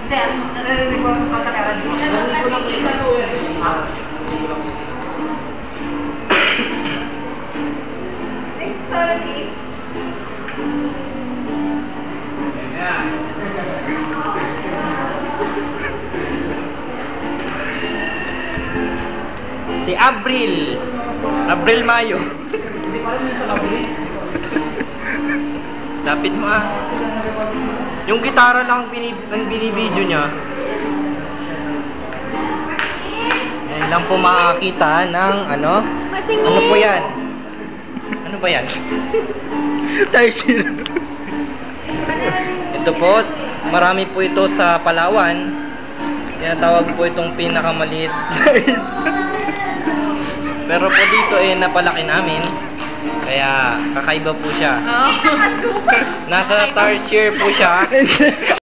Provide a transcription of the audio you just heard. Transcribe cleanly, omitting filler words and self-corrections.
Hindi, narinig ko ang pagkakaroon. Narinig ko lang Sorry. Si Abril. Abril Mayo. Hindi pa rin sa labilis. Lapit mo ah. Yung gitara lang ang binibidyo niya. Yan lang po makakita ng ano? Ano po yan? Ano ba yan? Ito po, marami po ito sa Palawan. Tinatawag po itong pinakamaliit. Pero po dito napalaki namin. Kaya kakaiba po siya. Nasa third year po siya.